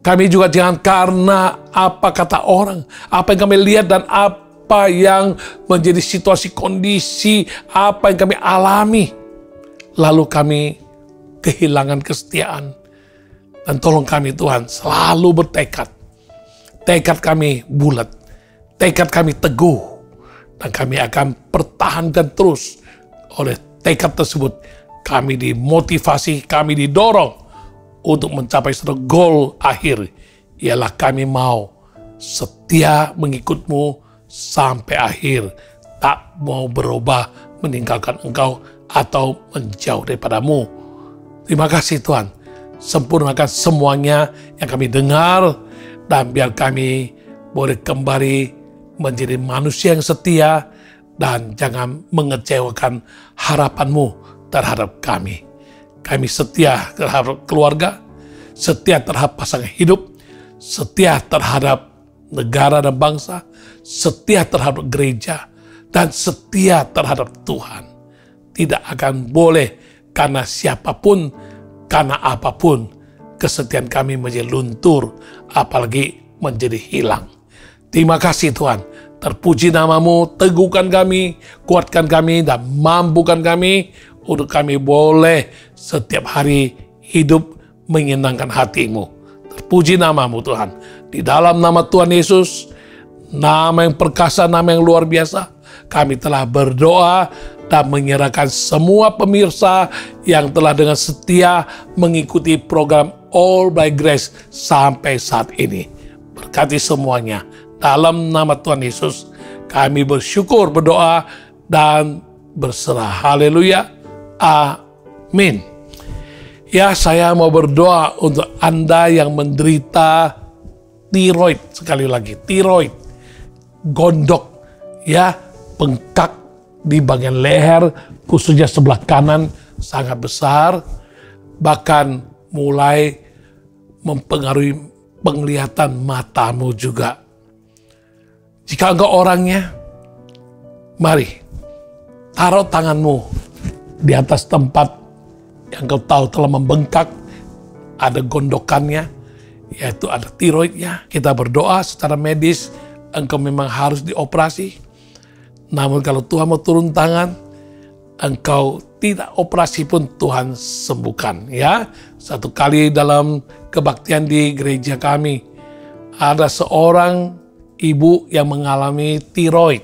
Kami juga jangan karena apa kata orang, apa yang kami lihat dan apa yang menjadi situasi kondisi, apa yang kami alami, lalu kami kehilangan kesetiaan. Dan tolong kami Tuhan selalu bertekad. Tekad kami bulat. Tekad kami teguh. Dan kami akan pertahankan terus. Oleh tekad tersebut kami dimotivasi, kami didorong untuk mencapai satu goal akhir. Ialah kami mau setia mengikut-Mu sampai akhir. Tak mau berubah meninggalkan Engkau atau menjauh daripada-Mu. Terima kasih Tuhan. Sempurnakan semuanya yang kami dengar. Dan biar kami boleh kembali menjadi manusia yang setia. Dan jangan mengecewakan harapan-Mu terhadap kami. Kami setia terhadap keluarga, setia terhadap pasangan hidup, setia terhadap negara dan bangsa, setia terhadap gereja, dan setia terhadap Tuhan. Tidak akan boleh karena siapapun, karena apapun, kesetiaan kami menjadi luntur, apalagi menjadi hilang. Terima kasih Tuhan. Terpuji nama-Mu, teguhkan kami, kuatkan kami, dan mampukan kami untuk kami boleh setiap hari hidup menyenangkan hati-Mu. Terpuji nama-Mu Tuhan. Di dalam nama Tuhan Yesus, nama yang perkasa, nama yang luar biasa, kami telah berdoa dan menyerahkan semua pemirsa yang telah dengan setia mengikuti program All by Grace sampai saat ini. Berkati semuanya. Dalam nama Tuhan Yesus, kami bersyukur, berdoa, dan berserah. Haleluya. Amin. Ya, saya mau berdoa untuk Anda yang menderita tiroid. Sekali lagi, tiroid. Gondok. Ya, bengkak di bagian leher, khususnya sebelah kanan, sangat besar. Bahkan mulai mempengaruhi penglihatan matamu juga. Jika engkau orangnya, mari taruh tanganmu di atas tempat yang kau tahu telah membengkak, ada gondokannya, yaitu ada tiroidnya. Kita berdoa secara medis, engkau memang harus dioperasi. Namun kalau Tuhan mau turun tangan, engkau tidak operasi pun Tuhan sembuhkan. Ya, satu kali dalam kebaktian di gereja kami, ada seorang ibu yang mengalami tiroid.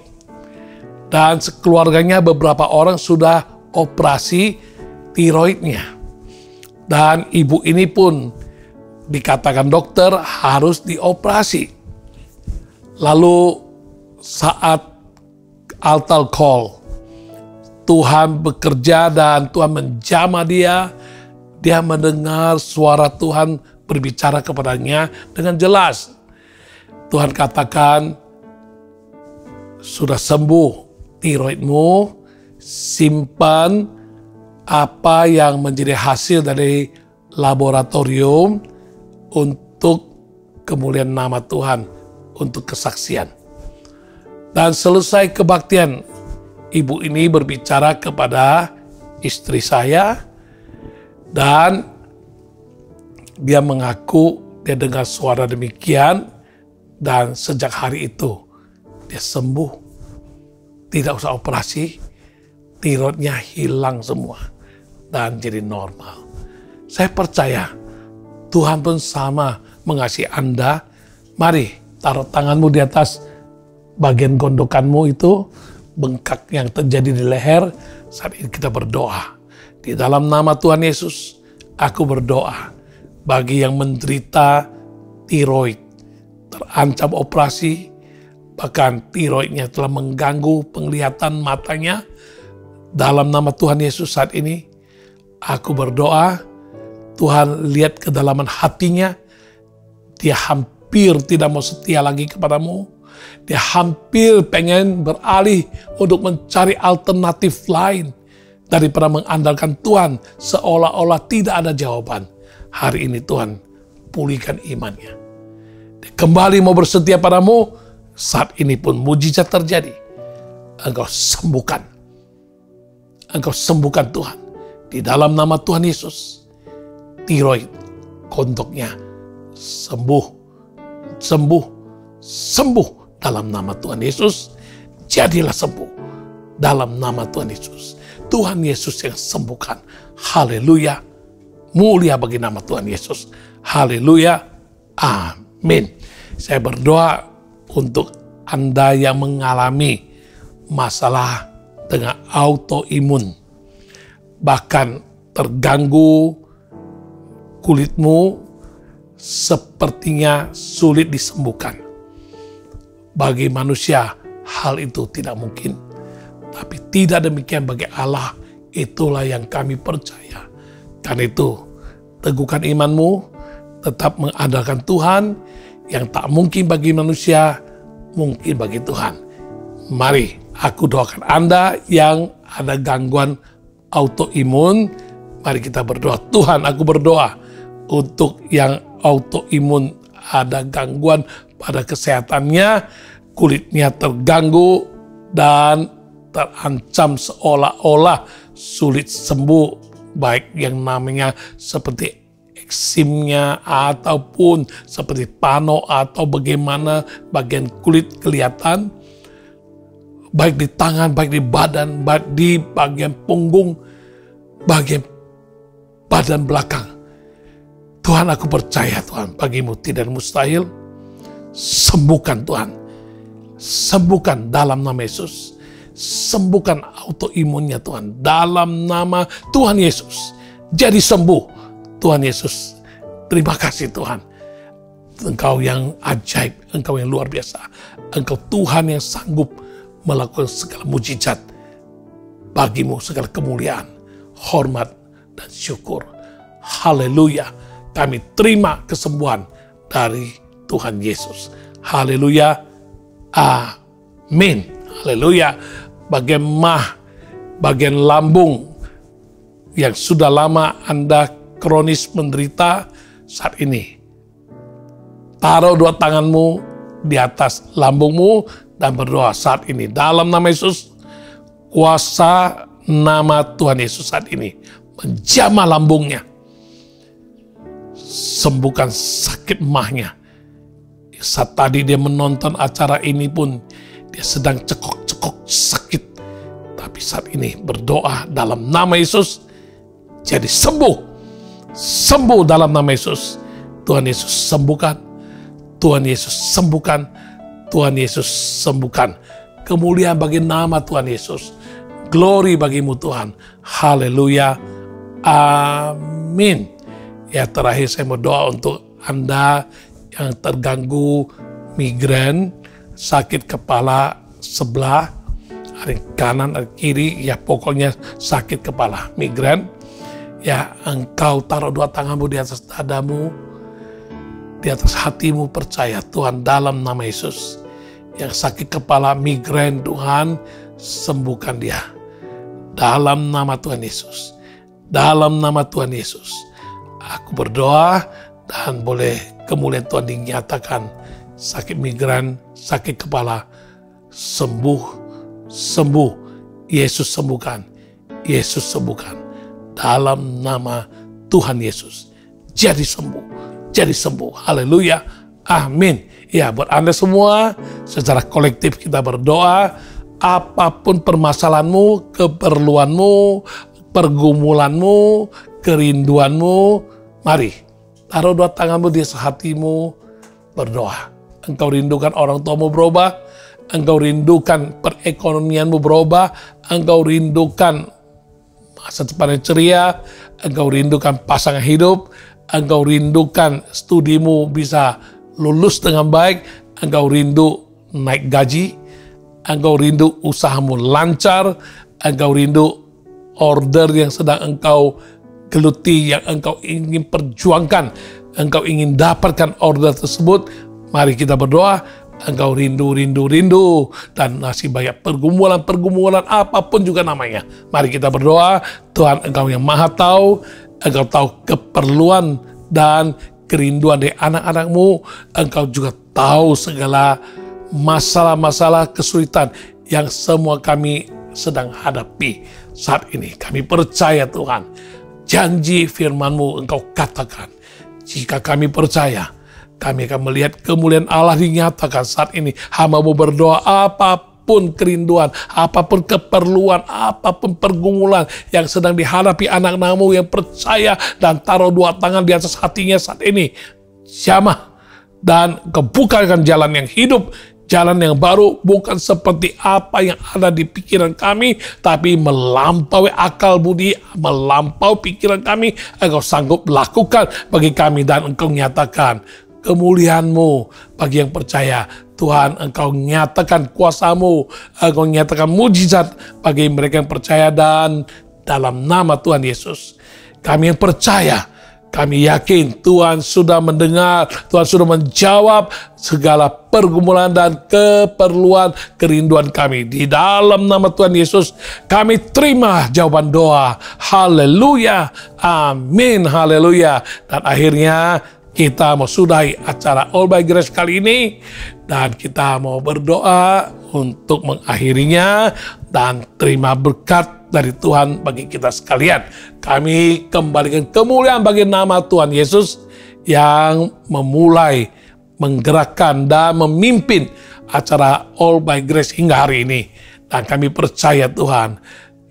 Dan sekeluarganya beberapa orang sudah operasi tiroidnya. Dan ibu ini pun dikatakan dokter harus dioperasi. Lalu saat altar call, Tuhan bekerja dan Tuhan menjamah dia. Dia mendengar suara Tuhan berbicara kepadanya dengan jelas. Tuhan katakan, sudah sembuh tiroidmu, simpan apa yang menjadi hasil dari laboratorium untuk kemuliaan nama Tuhan, untuk kesaksian. Dan selesai kebaktian, ibu ini berbicara kepada istri saya, dan dia mengaku dia dengar suara demikian. Dan sejak hari itu, dia sembuh. Tidak usah operasi, tiroidnya hilang semua. Dan jadi normal. Saya percaya, Tuhan pun sama mengasihi Anda. Mari, taruh tanganmu di atas bagian gondokanmu itu, bengkak yang terjadi di leher. Saat ini kita berdoa. Di dalam nama Tuhan Yesus, aku berdoa bagi yang menderita tiroid, terancam operasi, bahkan tiroidnya telah mengganggu penglihatan matanya. Dalam nama Tuhan Yesus saat ini, aku berdoa, Tuhan lihat kedalaman hatinya, dia hampir tidak mau setia lagi kepadamu, dia hampir pengen beralih untuk mencari alternatif lain, daripada mengandalkan Tuhan, seolah-olah tidak ada jawaban. Hari ini Tuhan pulihkan imannya. Kembali mau bersetia padamu, saat ini pun mujizat terjadi. Engkau sembuhkan. Engkau sembuhkan Tuhan. Di dalam nama Tuhan Yesus, tiroid, gondoknya sembuh, sembuh, sembuh. Dalam nama Tuhan Yesus, jadilah sembuh. Dalam nama Tuhan Yesus. Tuhan Yesus yang sembuhkan. Haleluya. Mulia bagi nama Tuhan Yesus. Haleluya. Amin. Saya berdoa untuk Anda yang mengalami masalah dengan autoimun, bahkan terganggu kulitmu, sepertinya sulit disembuhkan. Bagi manusia hal itu tidak mungkin, tapi tidak demikian bagi Allah. Itulah yang kami percaya. Karena itu teguhkan imanmu, tetap mengandalkan Tuhan. Yang tak mungkin bagi manusia, mungkin bagi Tuhan. Mari aku doakan Anda yang ada gangguan autoimun. Mari kita berdoa. Tuhan, aku berdoa untuk yang autoimun, ada gangguan pada kesehatannya, kulitnya terganggu dan terancam seolah-olah sulit sembuh, baik yang namanya seperti eksimnya ataupun seperti pano atau bagaimana bagian kulit kelihatan, baik di tangan, baik di badan, baik di bagian punggung, bagian badan belakang. Tuhan, aku percaya Tuhan, bagimu tidak mustahil. Sembuhkan Tuhan, sembuhkan dalam nama Yesus. Sembuhkan autoimunnya Tuhan, dalam nama Tuhan Yesus. Jadi sembuh Tuhan Yesus. Terima kasih Tuhan. Engkau yang ajaib, Engkau yang luar biasa. Engkau Tuhan yang sanggup melakukan segala mujizat. Bagimu segala kemuliaan, hormat, dan syukur. Haleluya. Kami terima kesembuhan dari Tuhan Yesus. Haleluya. Amin. Haleluya. Bagian lambung yang sudah lama Anda kronis menderita saat ini, taruh dua tanganmu di atas lambungmu dan berdoa saat ini. Dalam nama Yesus, kuasa nama Tuhan Yesus saat ini menjamah lambungnya. Sembuhkan sakit mahnya. Saat tadi dia menonton acara ini pun dia sedang cekok-cekok sakit. Tapi saat ini berdoa dalam nama Yesus, jadi sembuh. Sembuh dalam nama Yesus. Tuhan Yesus sembuhkan. Tuhan Yesus sembuhkan. Tuhan Yesus sembuhkan. Kemuliaan bagi nama Tuhan Yesus. Glory bagimu Tuhan. Haleluya. Amin. Ya, terakhir saya mau doa untuk Anda yang terganggu migrain, sakit kepala sebelah, ada kanan, ada kiri, ya pokoknya sakit kepala, migrain. Ya, engkau taruh dua tanganmu di atas dadamu, di atas hatimu, percaya Tuhan dalam nama Yesus. Yang sakit kepala migrain, Tuhan sembuhkan dia. Dalam nama Tuhan Yesus. Dalam nama Tuhan Yesus. Aku berdoa dan boleh kemuliaan Tuhan dinyatakan. Sakit migrain, sakit kepala, sembuh, sembuh. Yesus sembuhkan. Yesus sembuhkan. Dalam nama Tuhan Yesus. Jadi sembuh. Jadi sembuh. Haleluya. Amin. Ya, buat Anda semua, secara kolektif kita berdoa. Apapun permasalahanmu, keperluanmu, pergumulanmu, kerinduanmu, mari taruh dua tanganmu di hatimu, berdoa. Engkau rindukan orang tuamu berubah, engkau rindukan perekonomianmu berubah, engkau rindukan masa depan yang ceria, engkau rindukan pasangan hidup, engkau rindukan studimu bisa lulus dengan baik, engkau rindu naik gaji, engkau rindu usahamu lancar, engkau rindu order yang sedang engkau geluti, yang engkau ingin perjuangkan, engkau ingin dapatkan order tersebut. Mari kita berdoa. Engkau rindu, dan masih banyak pergumulan apapun juga namanya. Mari kita berdoa. Tuhan, Engkau yang maha tahu, Engkau tahu keperluan dan kerinduan dari anak-anak-Mu. Engkau juga tahu segala masalah-masalah kesulitan yang semua kami sedang hadapi saat ini. Kami percaya Tuhan, janji firman-Mu Engkau katakan, jika kami percaya, kami akan melihat kemuliaan Allah dinyatakan saat ini. Hamba-Mu berdoa, apapun apapun kerinduan, apapun keperluan, apapun pergumulan yang sedang dihadapi anak-anakmu yang percaya dan taruh dua tangan di atas hatinya saat ini, jamah dan kebukakan jalan yang hidup, jalan yang baru, bukan seperti apa yang ada di pikiran kami, tapi melampaui akal budi, melampaui pikiran kami. Engkau sanggup lakukan bagi kami dan Engkau nyatakan kemuliaan-Mu bagi yang percaya. Tuhan, Engkau nyatakan kuasa-Mu, Engkau nyatakan mujizat bagi mereka yang percaya, dan dalam nama Tuhan Yesus kami yang percaya, kami yakin Tuhan sudah mendengar, Tuhan sudah menjawab segala pergumulan dan keperluan kerinduan kami. Di dalam nama Tuhan Yesus kami terima jawaban doa. Haleluya, amin, haleluya. Dan akhirnya kita mau sudahi acara All by Grace kali ini, dan kita mau berdoa untuk mengakhirinya dan terima berkat dari Tuhan bagi kita sekalian. Kami kembalikan kemuliaan bagi nama Tuhan Yesus yang memulai, menggerakkan dan memimpin acara All by Grace hingga hari ini. Dan kami percaya Tuhan,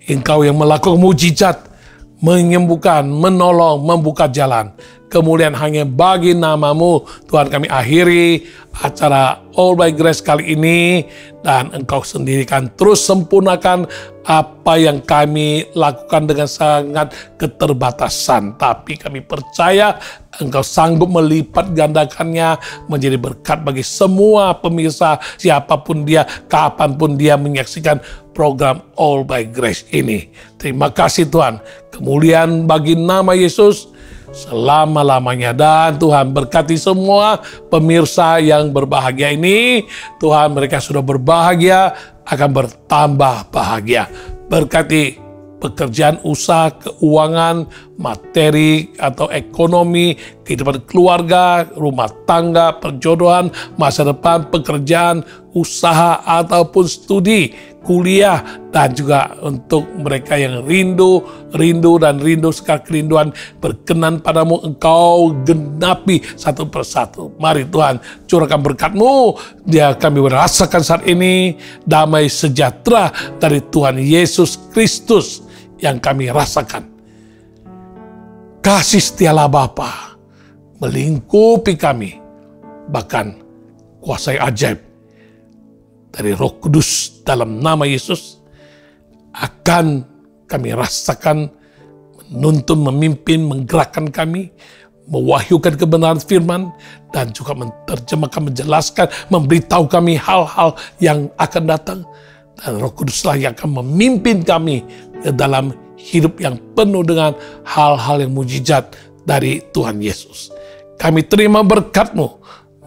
Engkau yang melakukan mujizat, menyembuhkan, menolong, membuka jalan. Kemuliaan hanya bagi nama-Mu. Tuhan, kami akhiri acara All by Grace kali ini, dan Engkau sendiri kan terus sempurnakan apa yang kami lakukan dengan sangat keterbatasan. Tapi kami percaya Engkau sanggup melipat gandakannya menjadi berkat bagi semua pemirsa, siapapun dia, kapanpun dia menyaksikan program All by Grace ini. Terima kasih Tuhan. Kemuliaan bagi nama Yesus selama-lamanya. Dan Tuhan berkati semua pemirsa yang berbahagia ini. Tuhan, mereka sudah berbahagia, akan bertambah bahagia. Berkati pekerjaan, usaha, keuangan, materi atau ekonomi, kehidupan keluarga, rumah tangga, perjodohan, masa depan, pekerjaan, usaha ataupun studi, kuliah, dan juga untuk mereka yang rindu segala kerinduan berkenan padamu, Engkau genapi satu persatu. Mari Tuhan, curahkan berkat-Mu, dia kami merasakan saat ini damai sejahtera dari Tuhan Yesus Kristus yang kami rasakan. Kasih setialah Bapa melingkupi kami, bahkan kuasa ajaib dari Roh Kudus dalam nama Yesus akan kami rasakan, menuntun, memimpin, menggerakkan kami, mewahyukan kebenaran firman, dan juga menerjemahkan, menjelaskan, memberitahu kami hal-hal yang akan datang. Dan Roh Kuduslah yang akan memimpin kami ke dalam hidup yang penuh dengan hal-hal yang mujizat dari Tuhan Yesus. Kami terima berkat-Mu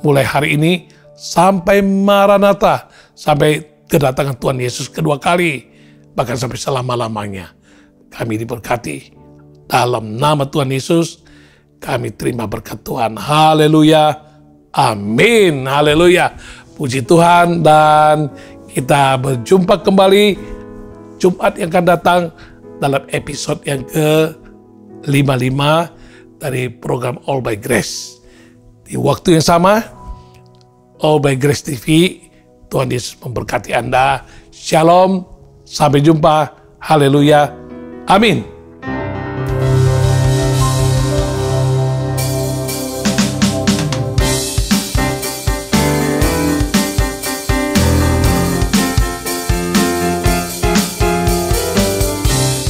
mulai hari ini sampai Maranatha, sampai kedatangan Tuhan Yesus kedua kali, bahkan sampai selama-lamanya. Kami diberkati dalam nama Tuhan Yesus. Kami terima berkat Tuhan. Haleluya, amin, haleluya. Puji Tuhan, dan kita berjumpa kembali Jumat yang akan datang dalam episode yang ke-55 dari program All by Grace. Di waktu yang sama, All by Grace TV, Tuhan Yesus memberkati Anda. Shalom, sampai jumpa. Haleluya, amin.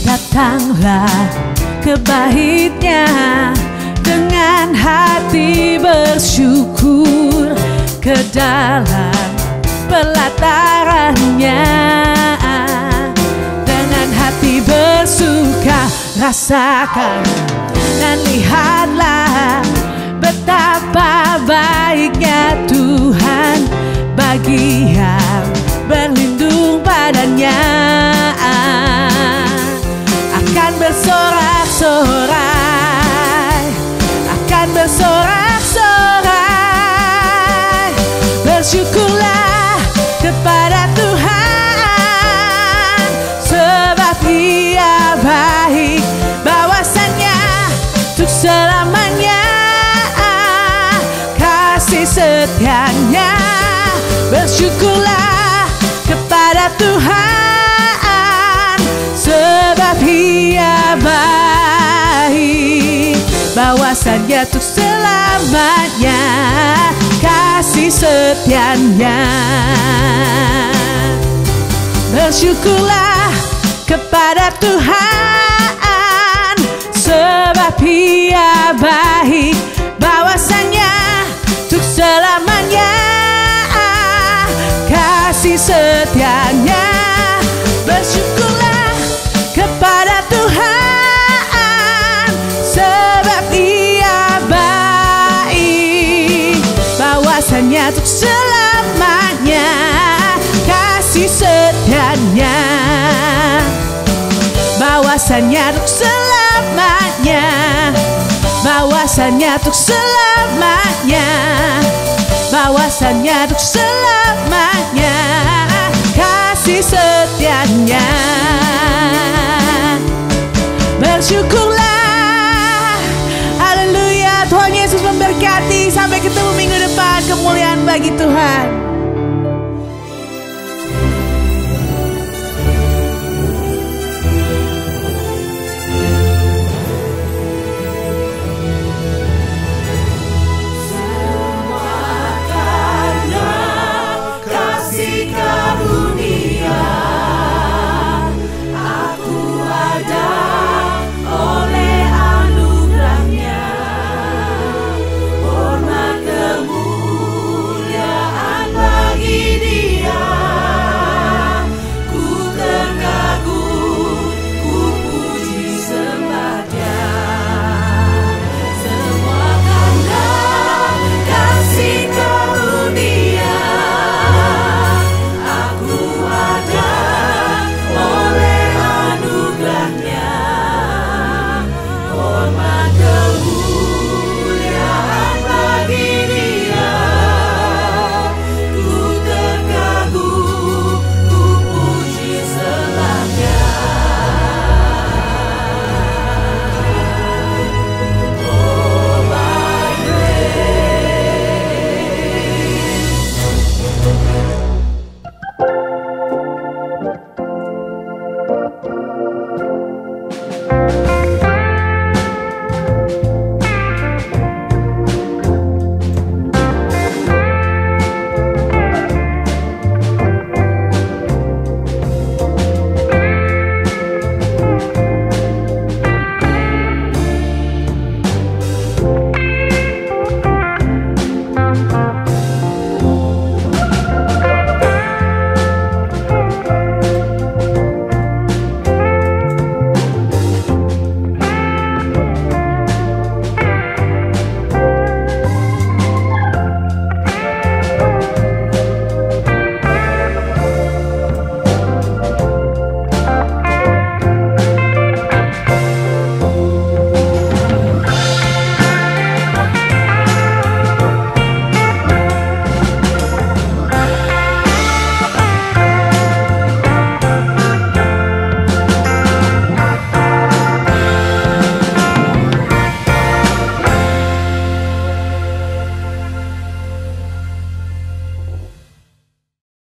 Datanglah ke baitnya dengan hati bersyukur, ke dalam pelatarannya dengan hati bersuka. Rasakan dan lihatlah betapa baiknya Tuhan bagi yang berlindung padanya. Akan bersorak-sorai, akan bersorak-sorai. Bersyukurlah kepada Tuhan, sebab Dia baik, bahwasannya untuk selamanya kasih setianya. Bersyukurlah kepada Tuhan, sebab Ia baik, bahwasannya untuk selamanya kasih setianya. Bersyukurlah kepada Tuhan, sebab Ia baik, bahwasannya untuk selamanya kasih setianya. Bersyukurlah kepada Tuhan, sebab Ia baik, bahwasannya untuk selamanya kasih setianya. Bahwasannya untuk selamanya, bahwasannya untuk selamanya, bahwasannya untuk selamanya kasih setianya. Bersyukurlah, haleluya. Tuhan Yesus memberkati. Sampai ketemu minggu depan. Kemuliaan bagi Tuhan.